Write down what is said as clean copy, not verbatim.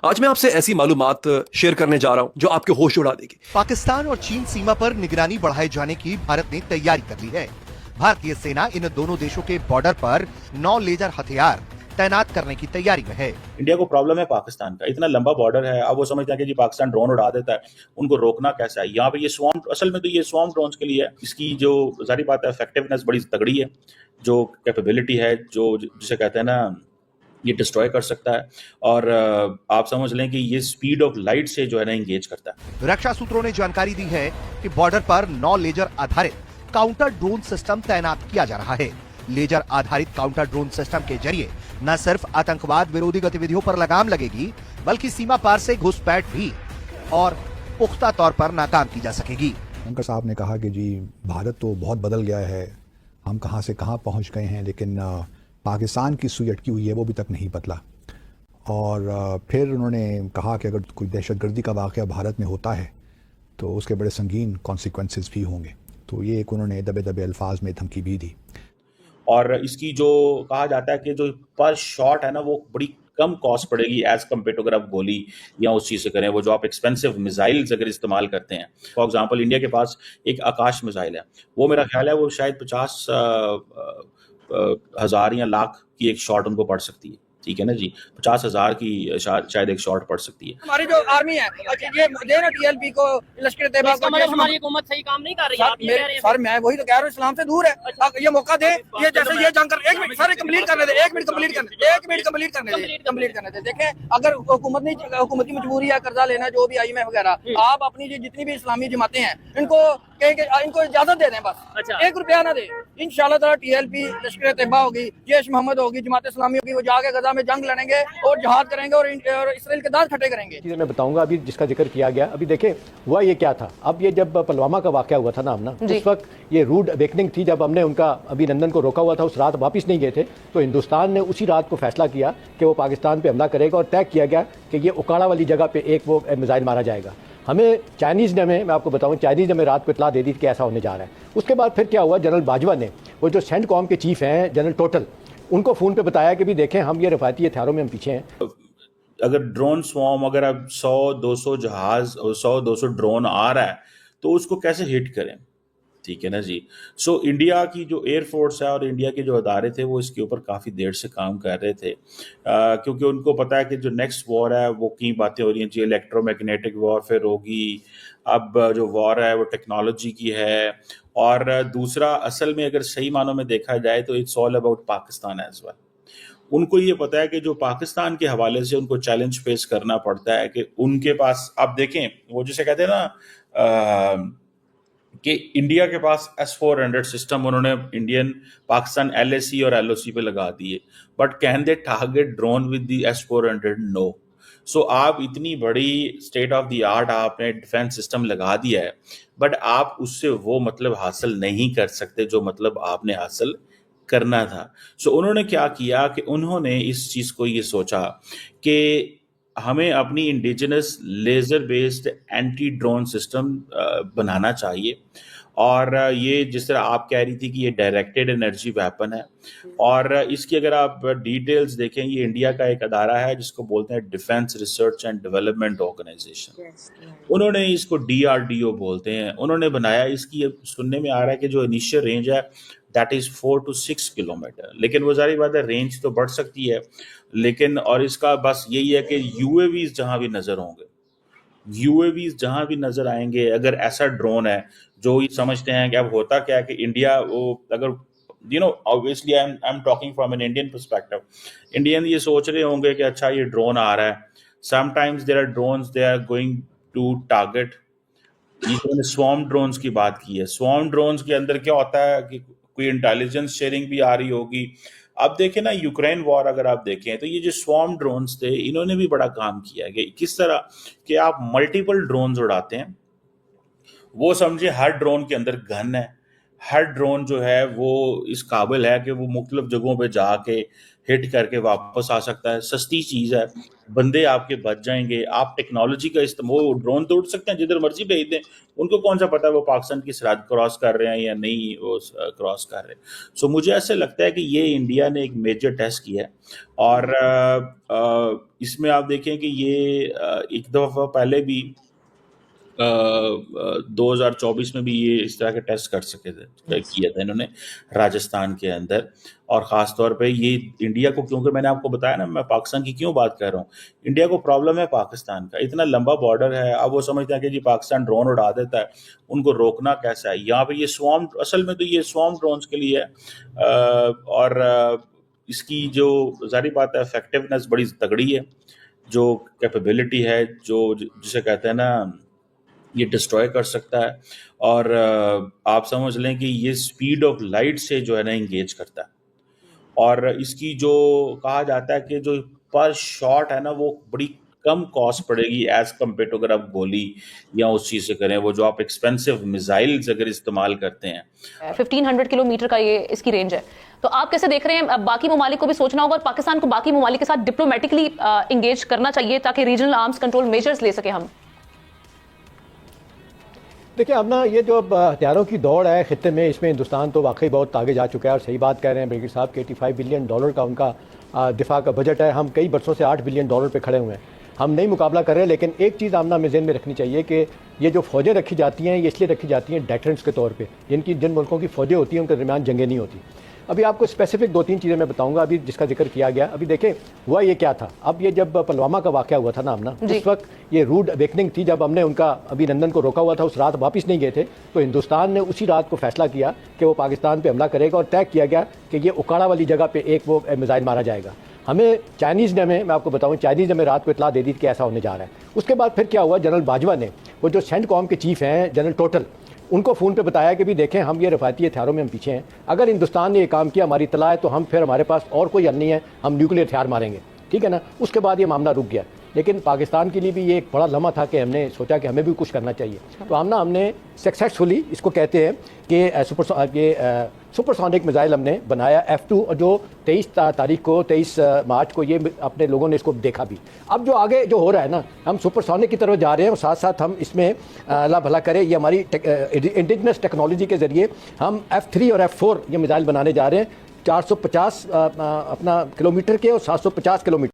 आज मैं आपसे ऐसी मालूमात शेयर करने जा रहा हूं जो आपके होश उड़ा देगी। पाकिस्तान और चीन सीमा पर निगरानी बढ़ाए जाने की भारत ने तैयारी कर ली है। भारतीय सेना इन दोनों देशों के बॉर्डर पर 9 लेजर हथियार तैनात करने की तैयारी में है। इंडिया को प्रॉब्लम है पाकिस्तान का, इतना लंबा बॉर्डर है। अब वो समझते हैं कि जी पाकिस्तान ड्रोन उड़ा देता है, उनको रोकना कैसा है। यहाँ पे ये स्वॉर्म, असल में तो ये स्वॉर्म ड्रोन्स के लिए है। इसकी जो जारी बात है इफेक्टिवनेस बड़ी तगड़ी है, जो कैपेबिलिटी है, जो जिसे कहते हैं ना, ये डिस्ट्रॉय कर सकता है। और आप समझ लें कि ये स्पीड ऑफ लाइट से जो है ना इंगेज करता है। रक्षा सूत्रों ने जानकारी दी है कि बॉर्डर पर 9 लेजर आधारित काउंटर ड्रोन सिस्टम तैनात किया जा रहा है। लेजर आधारित काउंटर ड्रोन सिस्टम के जरिए न सिर्फ आतंकवाद विरोधी गतिविधियों पर लगाम लगेगी, बल्कि सीमा पार से घुसपैठ भी और पुख्ता तौर पर नाकाम की जा सकेगी। शंकर साहब ने कहा कि जी भारत तो बहुत बदल गया है, हम कहाँ से कहाँ पहुँच गए हैं, लेकिन पाकिस्तान की सुई अटकी हुई है, वो भी तक नहीं बदला। और फिर उन्होंने कहा कि अगर कोई दहशतगर्दी का वाक़या भारत में होता है तो उसके बड़े संगीन कॉन्सिक्वेंसेस भी होंगे। तो ये एक उन्होंने दबे दबे अल्फाज में धमकी भी दी। और इसकी जो कहा जाता है कि जो पर शॉट है ना, वो बड़ी कम कॉस्ट पड़ेगी एज कम्पेयर टू अगर आप गोली या उस चीज़ से करें, वो जो आप एक्सपेंसिव मिसाइल्स अगर इस्तेमाल करते हैं। फॉर एग्जांपल इंडिया के पास एक आकाश मिसाइल है, वो मेरा ख्याल है वो शायद 50,000 या लाख की एक शॉट उनको पड़ सकती है। ठीक है ना जी, 50,000 की शायद एक शॉट पड़ सकती है। हमारी जो आर्मी है ये दे ना टीएलपी को, लश्कर तैयबा को, मतलब हमारी हुकूमत सही काम नहीं कर रही है, आप ये कह रहे हैं। सर मैं वही तो कह रहा हूँ, इस्लाम से दूर है। ये मौका दे, ये जैसे ये जंग कर, एक मिनट सर कंप्लीट करने दे, एक मिनट कंप्लीट करने दे। देखें, अगर हुकूमत नहीं, हुकूमती मजबूरी है कर्जा लेना, जो भी IMF वगैरह, आप अपनी जितनी भी इस्लामी जमातें हैं इनको इनको इजाजत दे दें, बस 1 रुपया ना दे। इंशाल्लाह ताला TLP, लश्कर तैयबा होगी, जैश मोहम्मद होगी, जमात इस्लामी होगी, वो जाके गजा में जंग लड़ेंगे और जहाद करेंगे और इसराइल के दांत खट्टे करेंगे। चीज़ें मैं बताऊंगा अभी जिसका जिक्र किया गया। अभी देखें हुआ ये क्या था। अब ये जब पुलवामा का वाकया हुआ था ना, हमना उस वक्त ये रूड अवेकनिंग थी, जब हमने उनका अभिनंदन को रोका हुआ था, उस रात वापस नहीं गए थे, तो हिंदुस्तान ने उसी रात को फैसला किया कि वो पाकिस्तान पे हमला करेगा और तय किया गया कि ये उकाड़ा वाली जगह पे एक वो मिसाइल मारा जाएगा। हमें चाइनीज़ ने, मैं आपको बताऊं, चाइनीज़ ने रात को इतला दे दी कि ऐसा होने जा रहा है। उसके बाद फिर क्या हुआ, जनरल बाजवा ने, वो जो सेंटकॉम के चीफ हैं जनरल टोटल, उनको फ़ोन पे बताया कि भी देखें हम ये रफ़ाती हथियारों में हम पीछे हैं। अगर ड्रोन स्वॉर्म, अगर अब 100-200 जहाज और 100-200 ड्रोन आ रहा है तो उसको कैसे हिट करें। ठीक है ना जी। सो इंडिया की जो एयरफोर्स है और इंडिया के जो अदारे थे वो इसके ऊपर काफ़ी देर से काम कर रहे थे, क्योंकि उनको पता है कि जो नेक्स्ट वॉर है वो कई बातें हो रही हैं जी, इलेक्ट्रोमैग्नेटिक वॉरफेयर होगी। अब जो वॉर है वो टेक्नोलॉजी की है। और दूसरा, असल में अगर सही मानों में देखा जाए तो it's all about Pakistan as well. उनको ये पता है कि जो पाकिस्तान के हवाले से उनको चैलेंज फेस करना पड़ता है कि उनके पास, आप देखें, वो जिसे कहते हैं ना कि इंडिया के पास S-400 सिस्टम उन्होंने इंडियन पाकिस्तान LAC और LOC पे लगा दिए, but can they target drone with the S-400? No. So आप इतनी बड़ी स्टेट ऑफ द आर्ट आपने डिफेंस सिस्टम लगा दिया है, बट आप उससे वो मतलब हासिल नहीं कर सकते जो मतलब आपने हासिल करना था। सो उन्होंने क्या किया कि उन्होंने इस चीज़ को ये सोचा कि हमें अपनी indigenous laser based anti drone system बनाना चाहिए। और ये जिस तरह आप कह रही थी कि ये डायरेक्टेड एनर्जी वेपन है, और इसकी अगर आप डिटेल्स देखें, ये इंडिया का एक अदारा है जिसको बोलते हैं defence research and development organisation. उन्होंने इसको DRDO बोलते हैं, उन्होंने बनाया। इसकी सुनने में आ रहा है कि जो इनिशियल रेंज है दैट इज़ 4 to 6 किलोमीटर, लेकिन वो जारी बात है रेंज तो बढ़ सकती है। लेकिन और इसका बस यही है कि UAVs जहाँ भी नज़र होंगे, UAVs जहाँ भी नज़र आएंगे, अगर ऐसा ड्रोन है जो ये समझते हैं कि अब होता क्या है कि इंडिया, वो अगर obviously I am talking from an Indian perspective, Indian ये सोच रहे होंगे कि अच्छा ये ड्रोन आ रहा है। Sometimes there are drones they are going to target. ये स्वॉर्म ड्रोन्स की बात की है। स्वॉर्म ड्रोन्स के अंदर क्या होता है कि कोई इंटेलिजेंस शेयरिंग भी आ रही होगी। अब देखें ना, यूक्रेन वॉर अगर आप देखें तो ये जो स्वॉर्म ड्रोन्स थे इन्होंने भी बड़ा काम किया है कि किस तरह कि आप मल्टीपल ड्रोन्स उड़ाते हैं। वो समझे हर ड्रोन के अंदर गन है, हर ड्रोन जो है वो इस काबिल है कि वो मुख्तलिफ जगहों पे जाके हिट करके वापस आ सकता है। सस्ती चीज है, बंदे आपके बच जाएंगे। आप टेक्नोलॉजी का इस्तेमाल, वो ड्रोन तो उड़ सकते हैं, जिधर मर्जी भेज दें, उनको कौन सा पता है वो पाकिस्तान की सरहद क्रॉस कर रहे हैं या नहीं वो क्रॉस कर रहे हैं। सो मुझे ऐसे लगता है कि ये इंडिया ने एक मेजर टेस्ट किया है। और इसमें आप देखें कि ये एक दफ़ा पहले भी 2024 में भी ये इस तरह के टेस्ट कर सके थे, किया था इन्होंने राजस्थान के अंदर। और ख़ास तौर पे ये इंडिया को, क्योंकि मैंने आपको बताया ना मैं पाकिस्तान की क्यों बात कर रहा हूँ, इंडिया को प्रॉब्लम है पाकिस्तान का, इतना लंबा बॉर्डर है। अब वो समझते हैं कि जी पाकिस्तान ड्रोन उड़ा देता है, उनको रोकना कैसा है। यहाँ पे ये स्वॉर्म, असल में तो ये स्वॉर्म ड्रोन्स के लिए है। और इसकी जो जाहिर बात है इफेक्टिवनेस बड़ी तगड़ी है, जो कैपेबिलिटी है, जो जिसे कहते हैं ना ये डिस्ट्रॉय कर सकता है। और आप समझ लें कि ये स्पीड ऑफ लाइट से जो है ना इंगेज करता है। और इसकी जो कहा जाता है कि जो पर शॉट है ना वो बड़ी कम कॉस्ट पड़ेगी एज कम्पेयर टू अगर आप गोली या उस चीज़ से करें, वो जो आप एक्सपेंसिव मिसाइल्स अगर इस्तेमाल करते हैं। 1500 किलोमीटर का ये इसकी रेंज है। तो आप कैसे देख रहे हैं? अब बाकी ममालिक को भी सोचना होगा और पाकिस्तान को बाकी ममालिक के साथ डिप्लोमेटिकली इंगेज करना चाहिए ताकि रीजनल आर्म्स कंट्रोल मेजर्स ले सके हम। देखिए अब ना ये जो हथियारों की दौड़ है खित्ते में, इसमें हिंदुस्तान तो वाकई बहुत आगे जा चुका है। और सही बात कह रहे हैं ब्रिगेड साहब कि $85 बिलियन का उनका दिफा का बजट है। हम कई बरसों से $8 बिलियन पे खड़े हुए हैं, हम नहीं मुकाबला कर रहे। लेकिन एक चीज़ आमना हमें ज़हन में रखनी चाहिए कि ये जो फ़ौजें रखी जाती हैं ये इसलिए रखी जाती हैं डेटरेंट्स के तौर पे। जिन मुल्कों की फ़ौजें होती हैं उनके दरमियान जंगें नहीं होती। अभी आपको स्पेसिफिक 2-3 चीज़ें मैं बताऊंगा अभी जिसका जिक्र किया गया। अभी देखें हुआ ये क्या था। अब ये जब पुलवामा का वाक़या हुआ था ना आमना, उस वक्त ये रूड अवेकनिंग थी जब हमने उनका अभिनंदन को रोका हुआ था। उस रात वापस नहीं गए थे, तो हिंदुस्तान ने उसी रात को फैसला किया कि वो पाकिस्तान पे हमला करेगा और तय किया गया कि ये उकाड़ा वाली जगह पे एक वो मिसाइल मारा जाएगा। हमें चाइनीज़ ने, मैं आपको बताऊं, चाइनीज़ ने हमें रात को इतला दे दी कि ऐसा होने जा रहा है। उसके बाद फिर क्या हुआ, जनरल बाजवा ने, वो जो सेंटकॉम के चीफ हैं जनरल टोटल, उनको फ़ोन पे बताया कि भी देखें हम ये रफ़ाती हथियारों में हम पीछे हैं, अगर हिंदुस्तान ने ये काम किया हमारी इतला है तो हम फिर हमारे पास और कोई हल नहीं है, हम न्यूक्लियर हथियार मारेंगे, ठीक है ना। उसके बाद ये मामला रुक गया। लेकिन पाकिस्तान के लिए भी ये एक बड़ा लम्हा था कि हमने सोचा कि हमें भी कुछ करना चाहिए। तो हमने सक्सेसफुली, इसको कहते हैं कि सुपरसोनिक मिसाइल हमने बनाया F2, और जो 23 मार्च को ये अपने लोगों ने इसको देखा भी। अब जो आगे जो हो रहा है ना, हम सुपरसोनिक की तरफ जा रहे हैं और साथ साथ हम इसमें अल्लाह भला करे ये हमारी इंडिजिनस टेक्नोलॉजी के ज़रिए हम F3 और F4 ये मिसाइल बनाने जा रहे हैं, 450 अपना किलोमीटर के और 750 किलोमीटर।